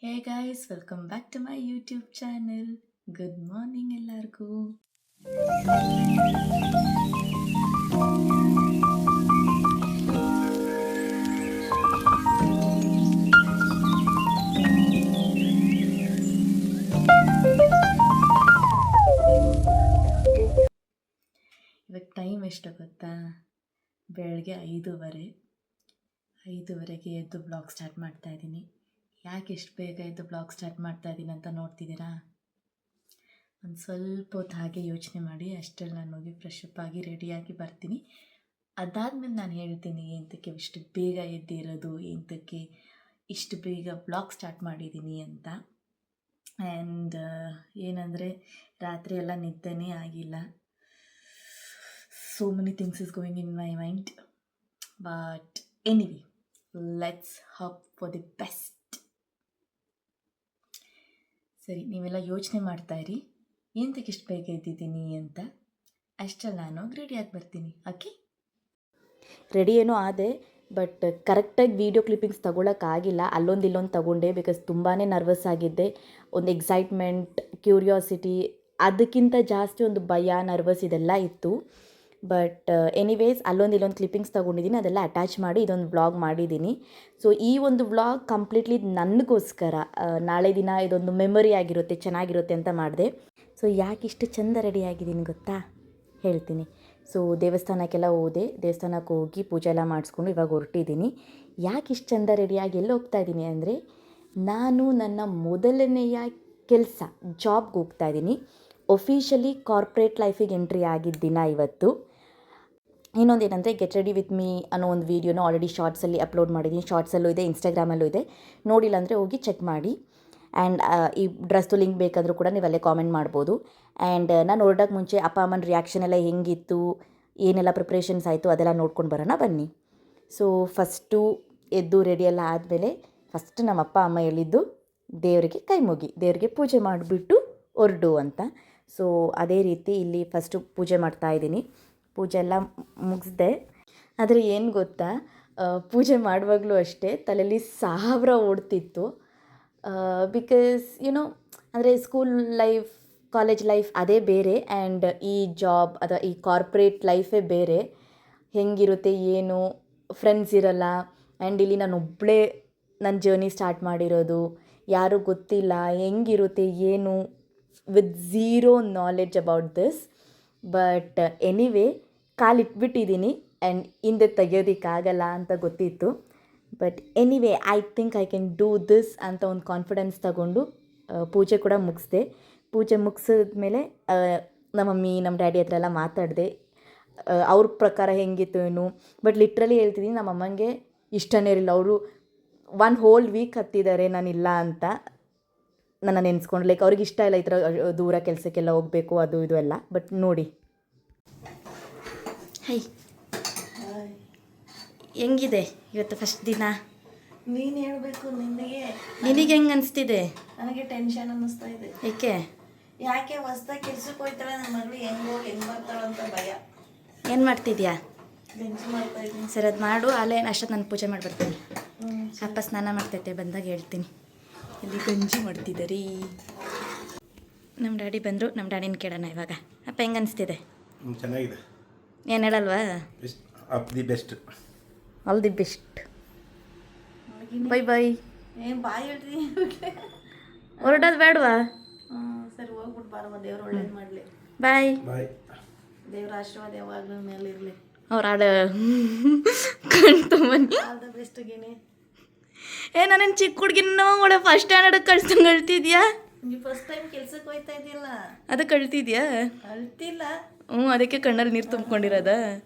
Hey guys, welcome back to my YouTube channel. Good morning ಎಲ್ಲರಿಗೂ. ಇವಾಗ time ಎಷ್ಟು ಗೊತ್ತಾ? ಬೆಳಗ್ಗೆ 5:30ಗೆ ಎದ್ದು ಬ್ಲಾಗ್ ಸ್ಟಾರ್ಟ್ ಮಾಡ್ತಾ ಇದ್ದೀನಿ. ಯಾಕೆ ಎಷ್ಟು ಬೇಗ ಎದ್ದು ಬ್ಲಾಗ್ ಸ್ಟಾರ್ಟ್ ಮಾಡ್ತಾ ಇದ್ದೀನಿ ಅಂತ ನೋಡ್ತಿದ್ದೀರಾ? ಒಂದು ಸ್ವಲ್ಪ ಹೊತ್ತು ಹಾಗೆ ಯೋಚನೆ ಮಾಡಿ ಅಷ್ಟರಲ್ಲಿ ನಾನು ಹೋಗಿ ಫ್ರೆಶ್ ಅಪ್ ಆಗಿ ರೆಡಿಯಾಗಿ ಬರ್ತೀನಿ. ಅದಾದಮೇಲೆ ನಾನು ಹೇಳ್ತೀನಿ ಎಂತಕ್ಕೆ ಇಷ್ಟು ಬೇಗ ಎದ್ದಿರೋದು, ಎಂತಕ್ಕೆ ಇಷ್ಟು ಬೇಗ ಬ್ಲಾಗ್ ಸ್ಟಾರ್ಟ್ ಮಾಡಿದ್ದೀನಿ ಅಂತ. ಆ್ಯಂಡ್ ಏನಂದರೆ ರಾತ್ರಿ ಎಲ್ಲ ನಿದ್ದೆನೇ ಆಗಿಲ್ಲ. So many things is going in my mind. But anyway, let's hope for the best. ಸರಿ, ನೀವೆಲ್ಲ ಯೋಚನೆ ಮಾಡ್ತಾಯಿರಿ ಎಂತಕ್ಕೆ ಇಷ್ಟು ಬೇಗ ಎದ್ದಿದ್ದೀನಿ ಅಂತ. ಅಷ್ಟರಲ್ಲಿ ನಾನು ರೆಡಿಯಾಗಿ ಬರ್ತೀನಿ. ಓಕೆ, ರೆಡಿ ಏನೋ ಆದೆ, ಬಟ್ ಕರೆಕ್ಟಾಗಿ ವೀಡಿಯೋ ಕ್ಲಿಪ್ಪಿಂಗ್ಸ್ ತೊಗೊಳಕ್ಕಾಗಿಲ್ಲ. ಅಲ್ಲೊಂದು ಇಲ್ಲೊಂದು ತೊಗೊಂಡೆ, ಬಿಕಾಸ್ ತುಂಬಾ ನರ್ವಸ್ ಆಗಿದ್ದೆ. ಒಂದು ಎಕ್ಸೈಟ್ಮೆಂಟ್, ಕ್ಯೂರಿಯಾಸಿಟಿ, ಅದಕ್ಕಿಂತ ಜಾಸ್ತಿ ಒಂದು ಭಯ, ನರ್ವಸ್ ಇದೆಲ್ಲ ಇತ್ತು. ಬಟ್ ಎನಿವೇಸ್ ಅಲ್ಲೊಂದು ಇಲ್ಲೊಂದು ಕ್ಲಿಪ್ಪಿಂಗ್ಸ್ ತೊಗೊಂಡಿದ್ದೀನಿ, ಅದೆಲ್ಲ ಅಟ್ಯಾಚ್ ಮಾಡಿ ಇದೊಂದು ವ್ಲಾಗ್ ಮಾಡಿದ್ದೀನಿ. ಸೊ ಈ ಒಂದು ವ್ಲಾಗ್ ಕಂಪ್ಲೀಟ್ಲಿ ನನಗೋಸ್ಕರ, ನಾಳೆ ದಿನ ಇದೊಂದು ಮೆಮೊರಿ ಆಗಿರುತ್ತೆ, ಚೆನ್ನಾಗಿರುತ್ತೆ ಅಂತ ಮಾಡಿದೆ. ಸೊ ಯಾಕೆ ಇಷ್ಟು ಚೆಂದ ರೆಡಿ ಆಗಿದ್ದೀನಿ ಗೊತ್ತಾ? ಹೇಳ್ತೀನಿ. ಸೊ ದೇವಸ್ಥಾನಕ್ಕೆಲ್ಲ ಹೋದೆ, ದೇವಸ್ಥಾನಕ್ಕೆ ಹೋಗಿ ಪೂಜೆ ಎಲ್ಲ ಮಾಡಿಸ್ಕೊಂಡು ಇವಾಗ ಹೊರಟಿದ್ದೀನಿ. ಯಾಕೆ ಇಷ್ಟು ಚೆಂದ ರೆಡಿಯಾಗಿ ಎಲ್ಲಿ ಹೋಗ್ತಾ ಇದ್ದೀನಿ ಅಂದರೆ, ನಾನು ನನ್ನ ಮೊದಲನೆಯ ಕೆಲಸ ಜಾಬ್ಗೆ ಹೋಗ್ತಾ ಇದ್ದೀನಿ. ಒಫಿಷಿಯಲಿ ಕಾರ್ಪೊರೇಟ್ ಲೈಫಿಗೆ ಎಂಟ್ರಿ ಆಗಿದ್ದ ದಿನ ಇವತ್ತು. ಇನ್ನೊಂದೇನೆಂದರೆ, ಗೆಟ್ ರೆಡಿ ವಿತ್ ಮೀ ಅನ್ನೋ ಒಂದು ವೀಡಿಯೋನ ಆಲ್ರೆಡಿ ಶಾರ್ಟ್ಸಲ್ಲಿ ಅಪ್ಲೋಡ್ ಮಾಡಿದ್ದೀನಿ. ಶಾರ್ಟ್ಸಲ್ಲೂ ಇದೆ, ಇನ್ಸ್ಟಾಗ್ರಾಮಲ್ಲೂ ಇದೆ. ನೋಡಿಲ್ಲ ಅಂದರೆ ಹೋಗಿ ಚೆಕ್ ಮಾಡಿ. ಆ್ಯಂಡ್ ಈ ಡ್ರೆಸ್ದು ಲಿಂಕ್ ಬೇಕಾದರೂ ಕೂಡ ನೀವು ಅಲ್ಲೇ ಕಾಮೆಂಟ್ ಮಾಡ್ಬೋದು. ಆ್ಯಂಡ್ ನಾನು ಹೊರಡೋಕ್ಕೆ ಮುಂಚೆ ಅಪ್ಪ ಅಮ್ಮನ ರಿಯಾಕ್ಷನ್ ಎಲ್ಲ ಹೆಂಗಿತ್ತು, ಏನೆಲ್ಲ ಪ್ರಿಪ್ರೇಷನ್ಸ್ ಆಯಿತು ಅದೆಲ್ಲ ನೋಡ್ಕೊಂಡು ಬರೋಣ ಬನ್ನಿ. ಸೊ ಫಸ್ಟು ಎದ್ದು ರೆಡಿ ಎಲ್ಲ ಆದಮೇಲೆ ಫಸ್ಟ್ ನಮ್ಮ ಅಪ್ಪ ಅಮ್ಮ ಹೇಳಿದ್ದು ದೇವರಿಗೆ ಕೈ ಮುಗಿ, ದೇವರಿಗೆ ಪೂಜೆ ಮಾಡಿಬಿಟ್ಟು ಹೊರಡು ಅಂತ. ಸೊ ಅದೇ ರೀತಿ ಇಲ್ಲಿ ಫಸ್ಟು ಪೂಜೆ ಮಾಡ್ತಾಯಿದ್ದೀನಿ. ಪೂಜೆ ಎಲ್ಲ ಮುಗಿಸ್ದೆ. ಆದರೆ ಏನು ಗೊತ್ತಾ, ಪೂಜೆ ಮಾಡುವಾಗಲೂ ಅಷ್ಟೇ ತಲೆಯಲ್ಲಿ 1000 ಓಡ್ತಿತ್ತು. ಬಿಕಾಸ್ ಅಂದರೆ ಸ್ಕೂಲ್ ಲೈಫ್, ಕಾಲೇಜ್ ಲೈಫ್ ಅದೇ ಬೇರೆ, ಆ್ಯಂಡ್ ಈ ಜಾಬ್ ಅಥವಾ ಈ ಕಾರ್ಪೊರೇಟ್ ಲೈಫೇ ಬೇರೆ. ಹೆಂಗಿರುತ್ತೆ ಏನು, ಫ್ರೆಂಡ್ಸ್ ಇರಲ್ಲ. ಆ್ಯಂಡ್ ಇಲ್ಲಿ ನಾನು ಒಬ್ಬಳೇ ನನ್ನ ಜರ್ನಿ ಸ್ಟಾರ್ಟ್ ಮಾಡಿರೋದು, ಯಾರೂ ಗೊತ್ತಿಲ್ಲ ಹೆಂಗಿರುತ್ತೆ ಏನು, with zero knowledge about this. But anyway ಕಾಲಿಟ್ಬಿಟ್ಟಿದ್ದೀನಿ, ಆ್ಯಂಡ್ ಹಿಂದೆ ತೆಗೆಯೋದಕ್ಕಾಗಲ್ಲ ಅಂತ ಗೊತ್ತಿತ್ತು. But anyway I think I can do this ಅಂತ ಒಂದು ಕಾನ್ಫಿಡೆನ್ಸ್ ತಗೊಂಡು ಪೂಜೆ ಕೂಡ ಮುಗಿಸ್ದೆ. ಪೂಜೆ ಮುಗಿಸಿದ್ಮೇಲೆ ನಮ್ಮ ಮಮ್ಮಿ, ನಮ್ಮ ಡ್ಯಾಡಿ ಹತ್ರ ಎಲ್ಲ ಮಾತಾಡಿದೆ. ಅವ್ರ ಪ್ರಕಾರ ಹೆಂಗಿತ್ತು ಏನು. ಬಟ್ ಲಿಟ್ರಲಿ ಹೇಳ್ತಿದ್ದೀನಿ, ನಮ್ಮ ಅಮ್ಮಂಗೆ ಇಷ್ಟನೇ ಇರಲಿಲ್ಲ. ಅವರು 1 whole week ಹತ್ತಿದ್ದಾರೆ ನಾನಿಲ್ಲ ಅಂತ. ನನ್ನ ನೆನೆಸ್ಕೊಂಡು, ಲೈಕ್ ಅವ್ರಿಗೆ ಇಷ್ಟ ಇಲ್ಲ ಈ ಥರ ದೂರ ಕೆಲಸಕ್ಕೆಲ್ಲ ಹೋಗಬೇಕು ಅದು ಇದು ಎಲ್ಲ. ಬಟ್ ನೋಡಿ, ಹೈ ಹೆಂಗಿದೆ ಇವತ್ತು ಫಸ್ಟ್ ದಿನ? ನೀನು ಹೇಳಬೇಕು. ನಿನಗೆ ಹೆಂಗೆ ಅನಿಸ್ತಿದೆ? ನನಗೆ ಟೆನ್ಷನ್ ಅನ್ನಿಸ್ತಾ ಇದೆ. ಯಾಕೆ ಹೊಸ್ದಾಗಿ ಕೆಲ್ಸಕ್ಕೆ ಹೋಗ್ತಾಳೆ ನನ್ನ ಮಗಳು, ಹೆಂಗೆ ಬರ್ತಾಳೆ ಅಂತ ಭಯ. ಏನು ಮಾಡ್ತಿದ್ಯಾ? ಗಂಜಿ ಮಾಡ್ತಾ ಇದ್ದೀನಿ. ಸರಿ, ಅದು ಮಾಡು. ಅಲ್ಲೇ ಅಷ್ಟೊತ್ತು ನಾನು ಪೂಜೆ ಮಾಡಿಬಿಡ್ತೀನಿ. ಅಪ್ಪ ಸ್ನಾನ ಮಾಡ್ತೈತೆ, ಬಂದಾಗ ಹೇಳ್ತೀನಿ. ಇಲ್ಲಿ ಗಂಜಿ ಮಾಡ್ತಿದ್ದೀರಿ. ನಮ್ಮ ಡ್ಯಾಡಿ ಬಂದರು, ನಮ್ಮ ಡ್ಯಾಡಿನ ಕೇಳೋಣ ಇವಾಗ. ಅಪ್ಪ ಹೆಂಗೆ ಅನಿಸ್ತಿದೆ? ಚೆನ್ನಾಗಿದೆ. ಏನು ಹೇಳಲ್ವಾ? All the best. Bye bye. ಏನು ಬಾಯ್ ಹೇಳ್ತೀನಿ, ಹೊರಡೋದು ಬೇಡವಾ? ಸರಿ ಹೋಗ್ಬಿಟ್ಟು ಬಾರಮ್ಮ, ದೇವ್ರು ಒಳ್ಳೇದು ಮಾಡಲಿ. ಬಾಯ್. ದೇವ್ರ ಆಶೀರ್ವಾದ ಯಾವಾಗಲೂ ಮೇಲೆ ಇರಲಿ. ಅವ್ರು ಆಡ ಕಣ್ತು ಬನ್ನಿ. ಆಲ್ ದ ಬೆಸ್ಟ್ ಗಿನಿ. ನಾನೇನು ಚಿಕ್ಕ ಹುಡುಗಿನ ಒಳ್ಳೆ ಫಸ್ಟ್ ಸ್ಟ್ಯಾಂಡರ್ಡ್ ಕಳ್ಸ್ದಂಗೆ ಅಳ್ತಿದ್ಯಾ? ನೀವು ಫಸ್ಟ್ ಟೈಮ್ ಕೆಲ್ಸಕ್ಕೆ ಹೋಗ್ತಾ ಇದೆಯಲ್ಲ, ಅದಕ್ಕೆ ಅಳ್ತಿದ್ಯಾ? ಅಳ್ತಿಲ್ಲ. ಅದಕ್ಕೆ ಕಣ್ಣಲ್ಲಿ ನೀರು ತುಂಬ್ಕೊಂಡಿರೋದ?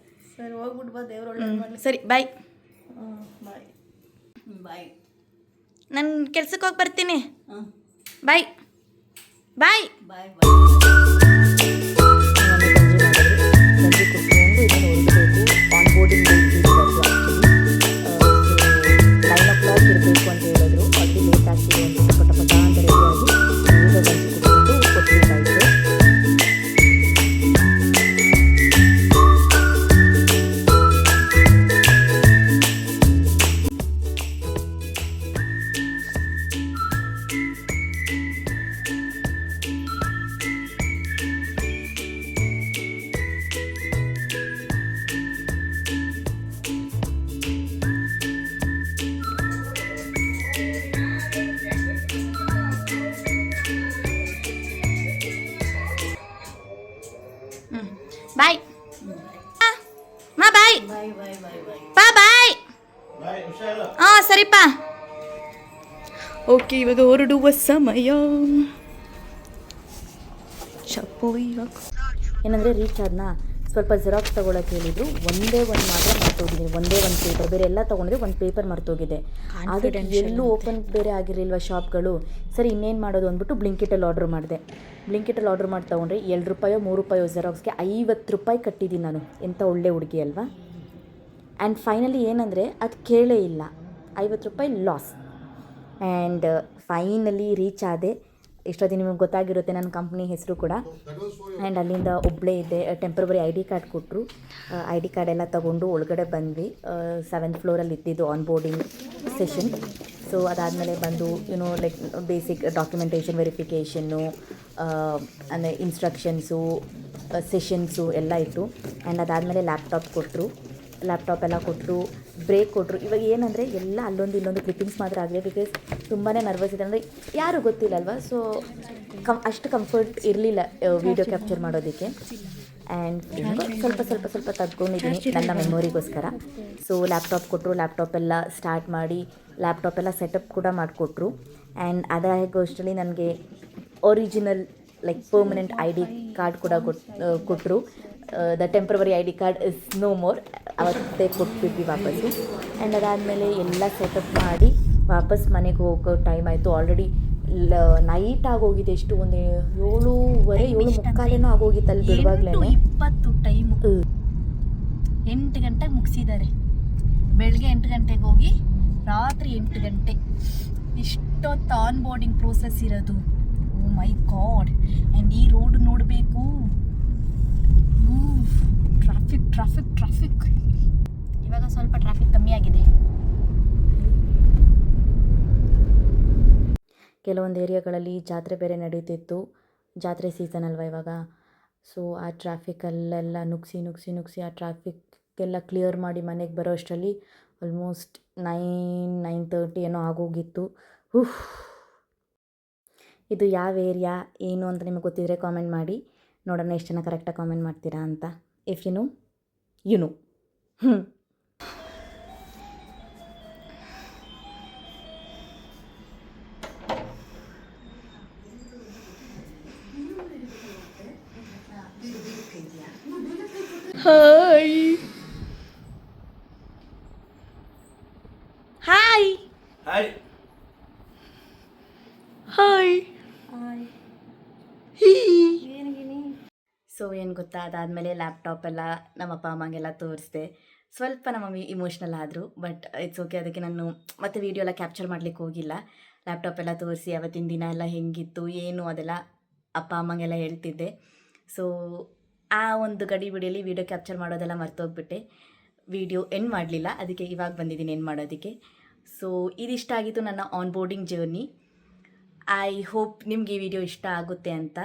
ಸರಿ ಹೋಗ್ಬಿಟ್ಟು ಬಾ, ದೇವ್ರು ಒಳ್ಳೇದು ಮಾಡಲಿ. ಸರಿ, ಬಾಯ್. ಬಾಯ್ ಬಾಯ್. ನಾನು ಕೆಲ್ಸಕ್ಕೆ ಹೋಗಿ ಬರ್ತೀನಿ. ಬಾಯ್ ಬಾಯ್ ಬಾಯ್ ಬಾಯ್. ದೀಪ. ಓಕೆ, ಇವಾಗ ಹೊರಡುವ ಸಮಯ. ಏನಂದರೆ ರೀಚ್ ಆದ್ನಾ, ಸ್ವಲ್ಪ ಜೆರಾಕ್ಸ್ ತೊಗೊಳಕ್ಕೆ ಹೇಳಿದ್ರು. ಒಂದೇ ಒಂದು ಮಾತ್ರ ಮರ್ತೋಗಿದ್ದೀನಿ, ಒಂದೇ ಒಂದು ಪೇಪರ್. ಬೇರೆ ಎಲ್ಲ ತೊಗೊಂಡಿದ್ದೆ, ಒಂದು ಪೇಪರ್ ಮರ್ತೋಗಿದೆ. ಅದಕ್ಕೆ ಎಲ್ಲೂ ಓಪನ್ ಬೇರೆ ಆಗಿರಲಿಲ್ವ ಶಾಪ್ಗಳು. ಸರಿ ಇನ್ನೇನು ಮಾಡೋದು ಅಂದ್ಬಿಟ್ಟು ಬ್ಲಿಂಕಿಟಲ್ಲಿ ಆರ್ಡ್ರ್ ಮಾಡಿದೆ. ಬ್ಲಿಂಕಿಟಲ್ಲಿ ಆರ್ಡ್ರ್ ಮಾಡಿ ತೊಗೊಂಡ್ರೆ ₹2 ₹3 ಜೆರಾಕ್ಸ್ಗೆ ₹50 ಕಟ್ಟಿದ್ದೀನಿ ನಾನು. ಎಂಥ ಒಳ್ಳೆ ಹುಡುಗಿ ಅಲ್ವಾ. ಆ್ಯಂಡ್ ಫೈನಲಿ ಏನಂದರೆ ಅದು ಕೇಳೇ ಇಲ್ಲ, ₹50 ಲಾಸ್. ಆ್ಯಂಡ್ ಫೈನಲಿ ರೀಚ್ ಆದೆ. ಇಷ್ಟೊತ್ತಿಗೆ ನಿಮಗೆ ಗೊತ್ತಾಗಿರುತ್ತೆ ನನ್ನ ಕಂಪ್ನಿ ಹೆಸರು ಕೂಡ. ಆ್ಯಂಡ್ ಅಲ್ಲಿಂದ ಒಬ್ಬಳೇ ಇದ್ದೆ. ಟೆಂಪ್ರವರಿ ID ಕಾರ್ಡ್ ಕೊಟ್ಟರು. ID ಕಾರ್ಡ್ ಎಲ್ಲ ತೊಗೊಂಡು ಒಳಗಡೆ ಬಂದ್ವಿ. 7th ಫ್ಲೋರಲ್ಲಿ ಇದ್ದಿದ್ದು ಆನ್ ಬೋರ್ಡಿಂಗ್ ಸೆಷನ್. ಸೊ ಅದಾದಮೇಲೆ ಬಂದು ಲೈಕ್ ಬೇಸಿಕ್ ಡಾಕ್ಯುಮೆಂಟೇಷನ್ ವೆರಿಫಿಕೇಷನ್ನು, ಅಂದರೆ ಇನ್ಸ್ಟ್ರಕ್ಷನ್ಸು, ಸೆಷನ್ಸು ಎಲ್ಲ ಇತ್ತು. ಆ್ಯಂಡ್ ಅದಾದಮೇಲೆ ಲ್ಯಾಪ್ಟಾಪ್ ಎಲ್ಲ ಕೊಟ್ಟರು, ಬ್ರೇಕ್ ಕೊಟ್ಟರು. ಇವಾಗ ಏನಂದರೆ ಎಲ್ಲ ಅಲ್ಲೊಂದು ಇಲ್ಲೊಂದು ಕ್ಲಿಪ್ಪಿಂಗ್ಸ್ ಮಾತ್ರ ಆಗಲಿ, ಬಿಕಾಸ್ ತುಂಬಾ ನರ್ವಸ್ ಇದೆ. ಅಂದರೆ ಯಾರೂ ಗೊತ್ತಿಲ್ಲಲ್ವ, ಸೊ ಅಷ್ಟು ಕಂಫರ್ಟ್ ಇರಲಿಲ್ಲ ವೀಡಿಯೋ ಕ್ಯಾಪ್ಚರ್ ಮಾಡೋದಕ್ಕೆ. ಆ್ಯಂಡ್ ಸ್ವಲ್ಪ ತಗ್ಕೊಂಡಿದ್ದೀನಿ ನನ್ನ ಮೆಮೊರಿಗೋಸ್ಕರ. ಸೊ ಲ್ಯಾಪ್ಟಾಪ್ ಕೊಟ್ಟರು, ಲ್ಯಾಪ್ಟಾಪ್ ಎಲ್ಲ ಸ್ಟಾರ್ಟ್ ಮಾಡಿ ಲ್ಯಾಪ್ಟಾಪ್ ಎಲ್ಲ ಸೆಟಪ್ ಕೂಡ ಮಾಡಿಕೊಟ್ರು. ಆ್ಯಂಡ್ ಅದಾಗೋಷ್ಟರಲ್ಲಿ ನನಗೆ original like permanent ID card ಕೂಡ ಕೊಟ್ಟರು. The temporary ID card is no more. ಅವತ್ತೇ ಕೊಟ್ಬಿಟ್ವಿ ವಾಪಸ್ಸು. ಆ್ಯಂಡ್ ಅದಾದಮೇಲೆ ಎಲ್ಲ ಸೆಟಪ್ ಮಾಡಿ ವಾಪಸ್ ಮನೆಗೆ ಹೋಗೋ ಟೈಮ್ ಆಯಿತು. ಆಲ್ರೆಡಿ ನೈಟ್ ಆಗೋಗಿದೆ. ಎಷ್ಟು ಒಂದು 7:30 7:45 ಆಗೋಗಿತ್ತು ಅಲ್ಲಿ ಬಿಡುವಾಗಲೇ. 20 ಟೈಮು 8 ಗಂಟೆಗೆ ಮುಗಿಸಿದ್ದಾರೆ. ಬೆಳಗ್ಗೆ 8 ಗಂಟೆಗೆ ಹೋಗಿ ರಾತ್ರಿ 8 ಗಂಟೆ. ಇಷ್ಟೊತ್ತು ಆನ್ ಬೋರ್ಡಿಂಗ್ ಪ್ರೋಸೆಸ್ ಇರೋದು. ಓ ಮೈ ಗಾಡ್. ಆ್ಯಂಡ್ ಈ ರೋಡ್ ನೋಡಬೇಕು, ಟ್ರಾಫಿಕ್. ಇವಾಗ ಸ್ವಲ್ಪ ಟ್ರಾಫಿಕ್ ಕಮ್ಮಿ ಆಗಿದೆ. ಕೆಲವೊಂದು ಏರಿಯಾಗಳಲ್ಲಿ ಜಾತ್ರೆ ಬೇರೆ ನಡೀತಿತ್ತು. ಜಾತ್ರೆ ಸೀಸನ್ ಅಲ್ವಾ ಇವಾಗ. ಸೊ ಆ ಟ್ರಾಫಿಕಲ್ಲೆಲ್ಲ ನುಗ್ಸಿ ಆ ಟ್ರಾಫಿಕ್ಕೆಲ್ಲ ಕ್ಲಿಯರ್ ಮಾಡಿ ಮನೆಗೆ ಬರೋ ಅಷ್ಟರಲ್ಲಿ ಆಲ್ಮೋಸ್ಟ್ 9:30 ಏನೋ ಆಗೋಗಿತ್ತು. ಇದು ಯಾವ ಏರಿಯಾ ಏನು ಅಂತ ನಿಮಗೆ ಗೊತ್ತಿದ್ರೆ ಕಾಮೆಂಟ್ ಮಾಡಿ ನೋಡೋಣ, ಎಷ್ಟು ಜನ ಕರೆಕ್ಟಾಗಿ ಕಾಮೆಂಟ್ ಮಾಡ್ತೀರಾ ಅಂತ. If you know. Hi. So ಏನು ಗೊತ್ತಾ, ಅದಾದಮೇಲೆ ಲ್ಯಾಪ್ಟಾಪ್ ಎಲ್ಲ ನಮ್ಮ ಅಪ್ಪ ಅಮ್ಮಂಗೆಲ್ಲ ತೋರಿಸಿದೆ. ಸ್ವಲ್ಪ ನಮ್ಮ ಮಮ್ಮಿ ಇಮೋಷ್ನಲ್ ಆದರು, ಬಟ್ ಇಟ್ಸ್ ಓಕೆ. ಅದಕ್ಕೆ ನಾನು ಮತ್ತೆ ವೀಡಿಯೋ ಎಲ್ಲ ಕ್ಯಾಪ್ಚರ್ ಮಾಡಲಿಕ್ಕೆ ಹೋಗಿಲ್ಲ. ಲ್ಯಾಪ್ಟಾಪ್ ಎಲ್ಲ ತೋರಿಸಿ ಅವತ್ತಿನ ದಿನ ಎಲ್ಲ ಹೆಂಗಿತ್ತು ಏನು ಅದೆಲ್ಲ ಅಪ್ಪ ಅಮ್ಮಂಗೆಲ್ಲ ಹೇಳ್ತಿದ್ದೆ. ಸೊ ಆ ಒಂದು ಗಡಿಬಿಡಿಯಲ್ಲಿ ವೀಡಿಯೋ ಕ್ಯಾಪ್ಚರ್ ಮಾಡೋದೆಲ್ಲ ಮರ್ತೋಗ್ಬಿಟ್ಟೆ. ವೀಡಿಯೋ ಎಂಡ್ ಮಾಡಲಿಲ್ಲ, ಅದಕ್ಕೆ ಇವಾಗ ಬಂದಿದ್ದೀನಿ ಎಂಡ್ ಮಾಡೋದಕ್ಕೆ. ಸೊ ಇದಿಷ್ಟ ಆಗಿತ್ತು ನನ್ನ onboarding journey. I hope ನಿಮಗೆ ಈ ವಿಡಿಯೋ ಇಷ್ಟ ಆಗುತ್ತೆ ಅಂತ.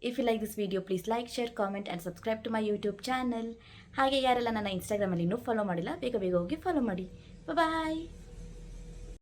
If you like this video please like, share, comment and subscribe to my YouTube channel. ಹಾಗೆ ಯಾರೆಲ್ಲ ನನ್ನ ಇನ್ಸ್ಟಾಗ್ರಾಮಲ್ಲಿ ಇನ್ನೂ ಫಾಲೋ ಮಾಡಿಲ್ಲ, ಬೇಗ ಹೋಗಿ ಫಾಲೋ ಮಾಡಿ. ಬಾಯ್.